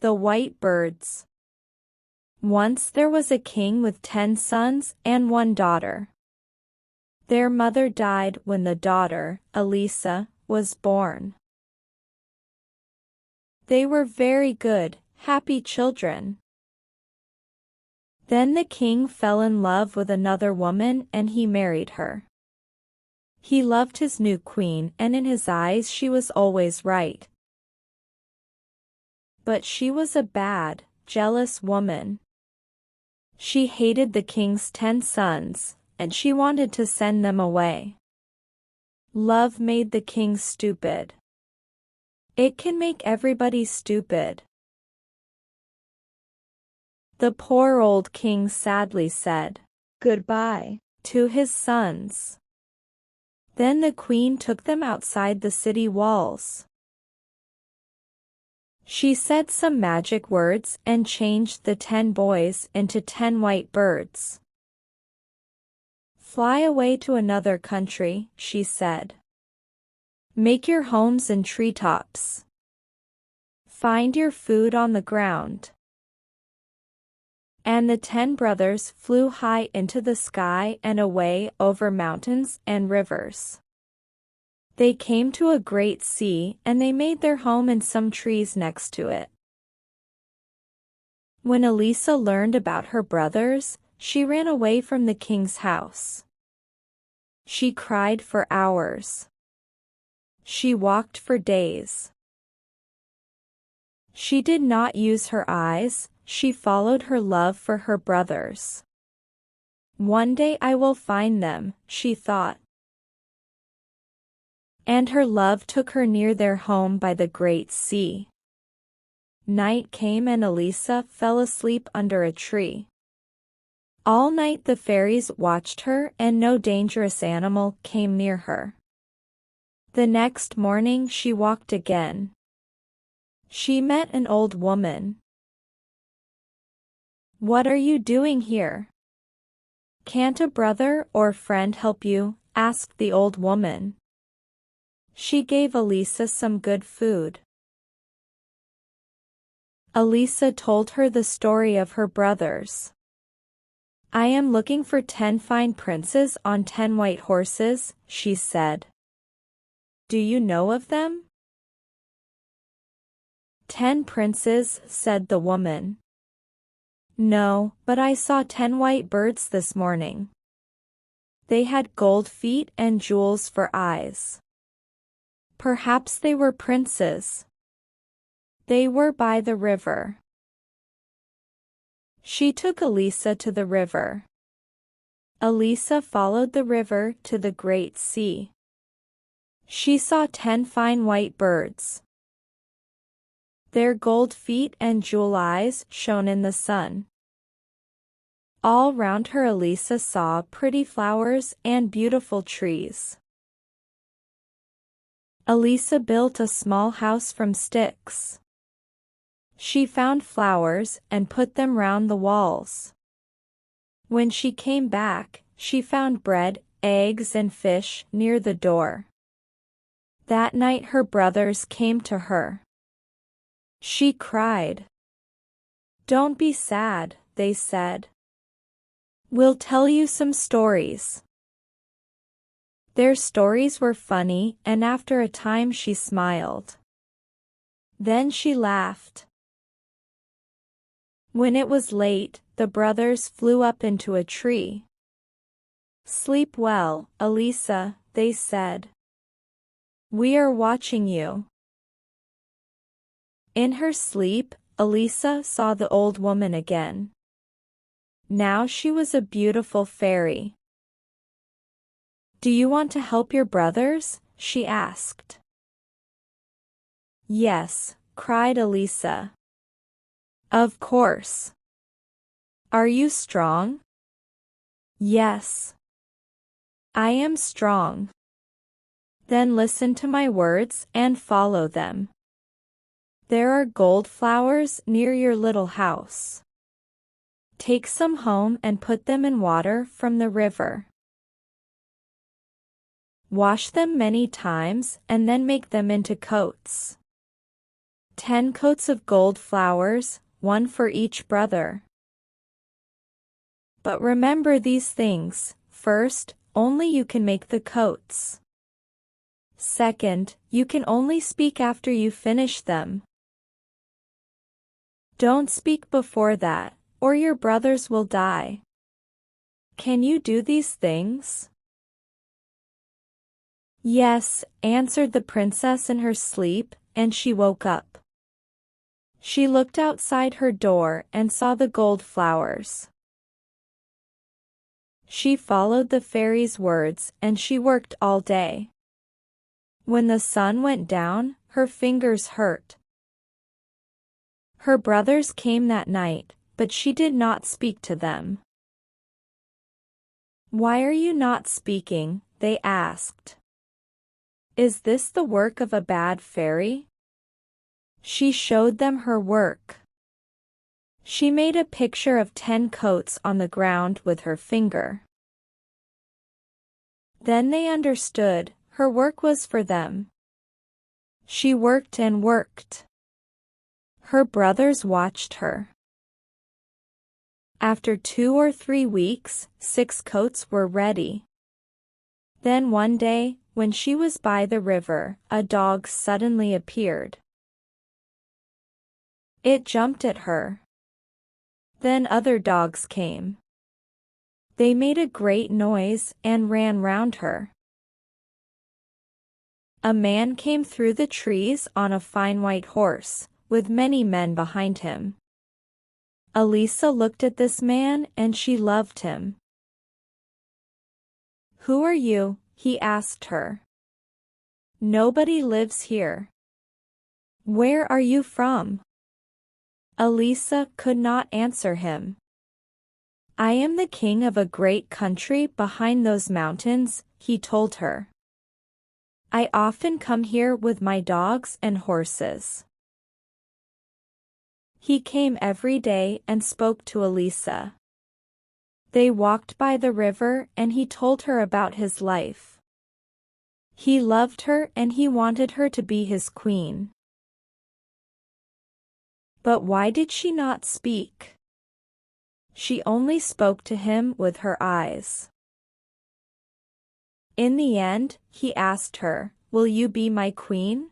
The White Birds. Once there was a king with 10 sons and 1 daughter. Their mother died when the daughter, Elisa, was born. They were very good, happy children. Then the king fell in love with another woman and he married her. He loved his new queen and in his eyes she was always right. But she was a bad, jealous woman. She hated the king's 10 sons, and she wanted to send them away. Love made the king stupid. It can make everybody stupid. The poor old king sadly said, "Goodbye," to his sons. Then the queen took them outside the city walls. She said some magic words and changed the 10 boys into 10 white birds. "Fly away to another country," she said. "Make your homes in treetops. Find your food on the ground." And the 10 brothers flew high into the sky and away over mountains and rivers. They came to a great sea and they made their home in some trees next to it. When Elisa learned about her brothers, she ran away from the king's house. She cried for hours. She walked for days. She did not use her eyes, she followed her love for her brothers. One day I will find them, she thought. And her love took her near their home by the great sea. Night came and Elisa fell asleep under a tree. All night the fairies watched her and no dangerous animal came near her. The next morning she walked again. She met an old woman. "What are you doing here? Can't a brother or friend help you?" asked the old woman. She gave Elisa some good food. Elisa told her the story of her brothers. "I am looking for 10 fine princes on 10 white horses," she said. "Do you know of them?" "10 princes," said the woman. "No, but I saw 10 white birds this morning. They had gold feet and jewels for eyes. Perhaps they were princes. They were by the river." She took Elisa to the river. Elisa followed the river to the great sea. She saw 10 fine white birds. Their gold feet and jewel eyes shone in the sun. All round her Elisa saw pretty flowers and beautiful trees. Elisa built a small house from sticks. She found flowers and put them round the walls. When she came back, she found bread, eggs and fish near the door. That night her brothers came to her. She cried. "Don't be sad," they said. "We'll tell you some stories." Their stories were funny and after a time she smiled. Then she laughed. When it was late, the brothers flew up into a tree. "Sleep well, Elisa," they said. "We are watching you." In her sleep, Elisa saw the old woman again. Now she was a beautiful fairy. "Do you want to help your brothers?" she asked. "Yes," cried Elisa. "Of course." "Are you strong?" "Yes. I am strong." "Then listen to my words and follow them. There are gold flowers near your little house. Take some home and put them in water from the river. Wash them many times and then make them into coats. 10 coats of gold flowers, one for each brother. But remember these things. First, only you can make the coats. Second, you can only speak after you finish them. Don't speak before that, or your brothers will die. Can you do these things? Yes, answered the princess in her sleep, and she woke up. She looked outside her door and saw the gold flowers. She followed the fairy's words and she worked all day. When the sun went down, her fingers hurt. Her brothers came that night, but she did not speak to them. "Why are you not speaking?" they asked. "Is this the work of a bad fairy?" She showed them her work. She made a picture of 10 coats on the ground with her finger. Then they understood, her work was for them. She worked and worked. Her brothers watched her. After 2 or 3 weeks, 6 coats were ready. Then one day, when she was by the river, a dog suddenly appeared. It jumped at her. Then other dogs came. They made a great noise and ran round her. A man came through the trees on a fine white horse, with many men behind him. Elisa looked at this man and she loved him. "Who are you?" he asked her. "Nobody lives here." "Where are you from?" Elisa could not answer him. "I am the king of a great country behind those mountains," he told her. "I often come here with my dogs and horses." He came every day and spoke to Elisa. They walked by the river and he told her about his life. He loved her and he wanted her to be his queen. But why did she not speak? She only spoke to him with her eyes. In the end, he asked her, "Will you be my queen?"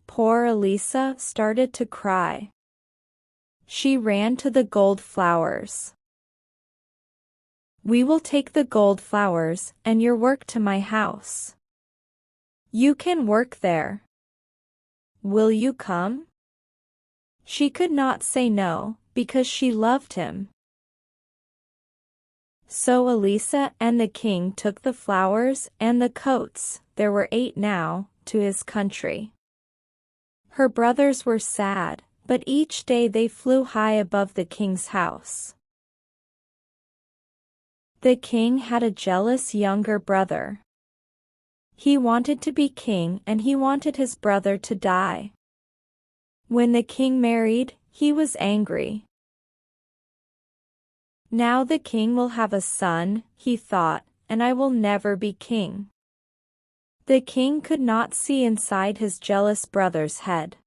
Poor Elisa started to cry. She ran to the gold flowers. "We will take the gold flowers and your work to my house. You can work there. Will you come?" She could not say no, because she loved him. So Elisa and the king took the flowers and the coats, there were 8 now, to his country. Her brothers were sad, but each day they flew high above the king's house. The king had a jealous younger brother. He wanted to be king and he wanted his brother to die. When the king married, he was angry. "Now the king will have a son," he thought, "and I will never be king." The king could not see inside his jealous brother's head.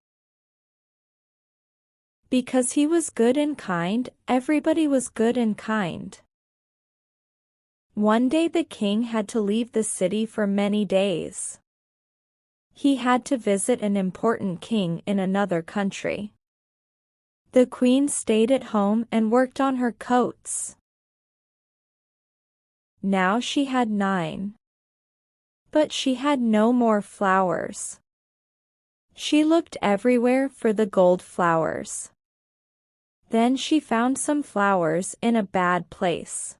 Because he was good and kind, everybody was good and kind. One day the king had to leave the city for many days. He had to visit an important king in another country. The queen stayed at home and worked on her coats. Now she had 9. But she had no more flowers. She looked everywhere for the gold flowers. Then she found some flowers in a bad place.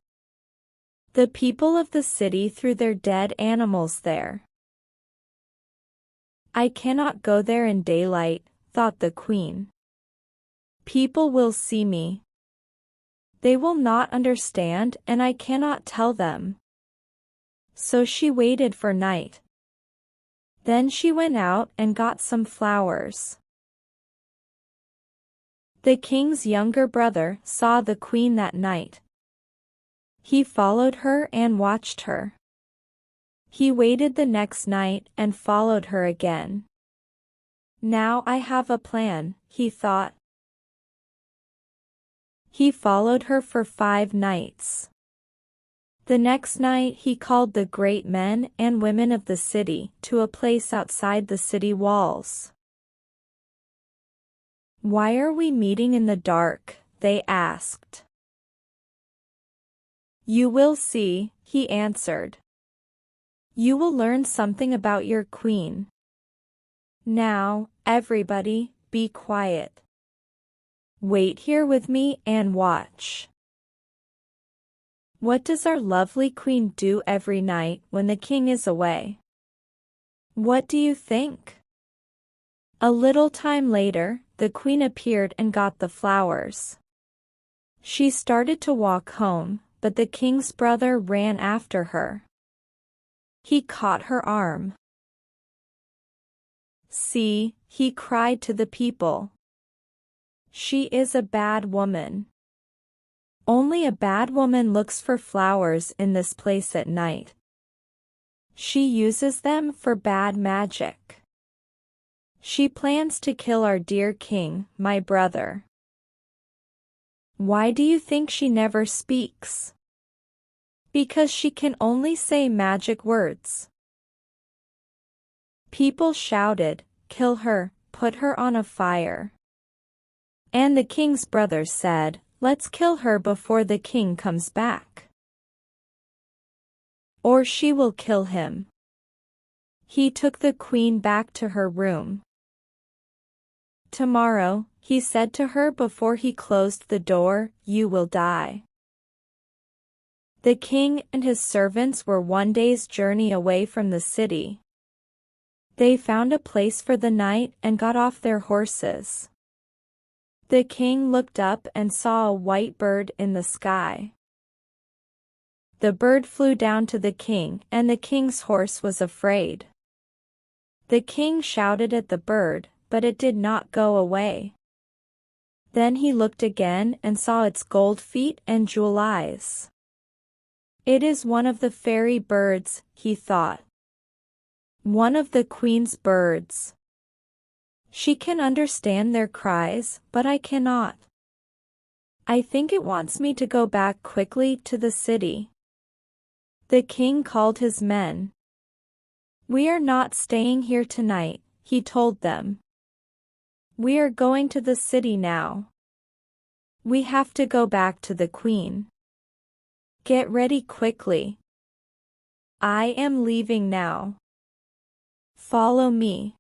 The people of the city threw their dead animals there. "I cannot go there in daylight," thought the queen. "People will see me. They will not understand and I cannot tell them." So she waited for night. Then she went out and got some flowers. The king's younger brother saw the queen that night. He followed her and watched her. He waited the next night and followed her again. Now I have a plan, he thought. He followed her for 5 nights. The next night he called the great men and women of the city to a place outside the city walls. "Why are we meeting in the dark?" they asked. "You will see," he answered. "You will learn something about your queen. Now, everybody, be quiet. Wait here with me and watch." What does our lovely queen do every night when the king is away? What do you think? A little time later, the queen appeared and got the flowers. She started to walk home, but the king's brother ran after her. He caught her arm. "See," he cried to the people. "She is a bad woman. Only a bad woman looks for flowers in this place at night. She uses them for bad magic. She plans to kill our dear king, my brother." Why do you think she never speaks? Because she can only say magic words. People shouted, "Kill her, put her on a fire." And the king's brother said, "Let's kill her before the king comes back. Or she will kill him." He took the queen back to her room. "Tomorrow," he said to her before he closed the door, "you will die." The king and his servants were 1 day's journey away from the city. They found a place for the night and got off their horses. The king looked up and saw a white bird in the sky. The bird flew down to the king, and the king's horse was afraid. The king shouted at the bird, but it did not go away. Then he looked again and saw its gold feet and jewel eyes. "It is one of the fairy birds," he thought. "One of the queen's birds. She can understand their cries, but I cannot. I think it wants me to go back quickly to the city." The king called his men. "We are not staying here tonight," he told them. "We are going to the city now. We have to go back to the queen. Get ready quickly. I am leaving now. Follow me."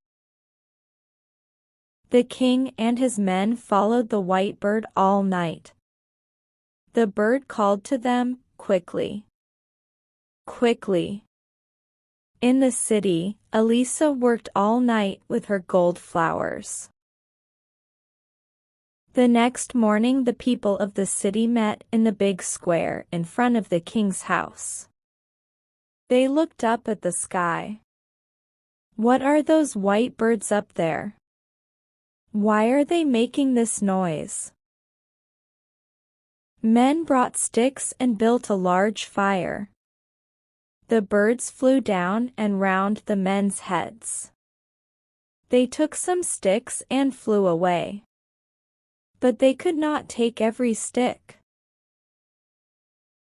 The king and his men followed the white bird all night. The bird called to them, "Quickly. Quickly." In the city, Elisa worked all night with her gold flowers. The next morning the people of the city met in the big square in front of the king's house. They looked up at the sky. "What are those white birds up there? Why are they making this noise?" Men brought sticks and built a large fire. The birds flew down and round the men's heads. They took some sticks and flew away. But they could not take every stick.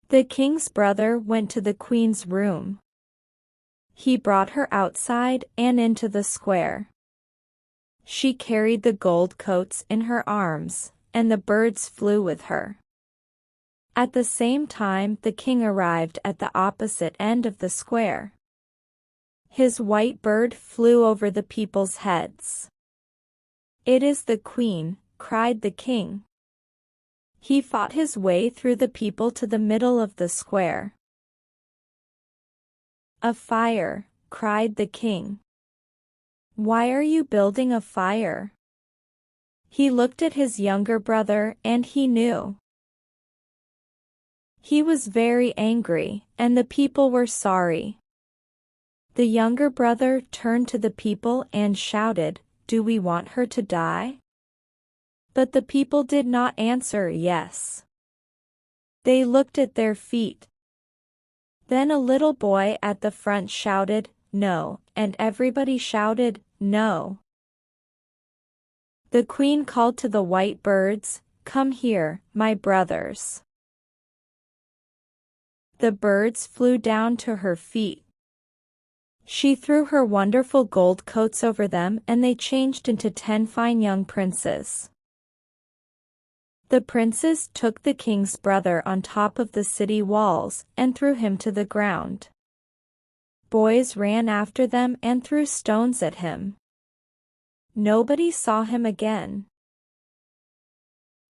The king's brother went to the queen's room. He brought her outside and into the square. She carried the gold coats in her arms, and the birds flew with her. At the same time the king arrived at the opposite end of the square. His white bird flew over the people's heads. "It is the queen," cried the king. He fought his way through the people to the middle of the square. "A fire," cried the king. "Why are you building a fire?" He looked at his younger brother and he knew. He was very angry, and the people were sorry. The younger brother turned to the people and shouted, "Do we want her to die?" But the people did not answer yes. They looked at their feet. Then a little boy at the front shouted, "No," and everybody shouted, "No." The queen called to the white birds, "Come here, my brothers." The birds flew down to her feet. She threw her wonderful gold coats over them and they changed into 10 fine young princes. The princes took the king's brother on top of the city walls and threw him to the ground. Boys ran after them and threw stones at him. Nobody saw him again.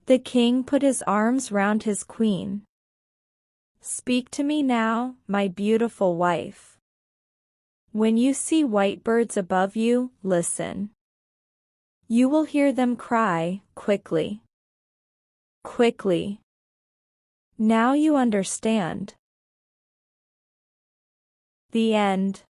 The king put his arms round his queen. "Speak to me now, my beautiful wife. When you see white birds above you, listen. You will hear them cry, 'Quickly! Quickly!' Now you understand." The end.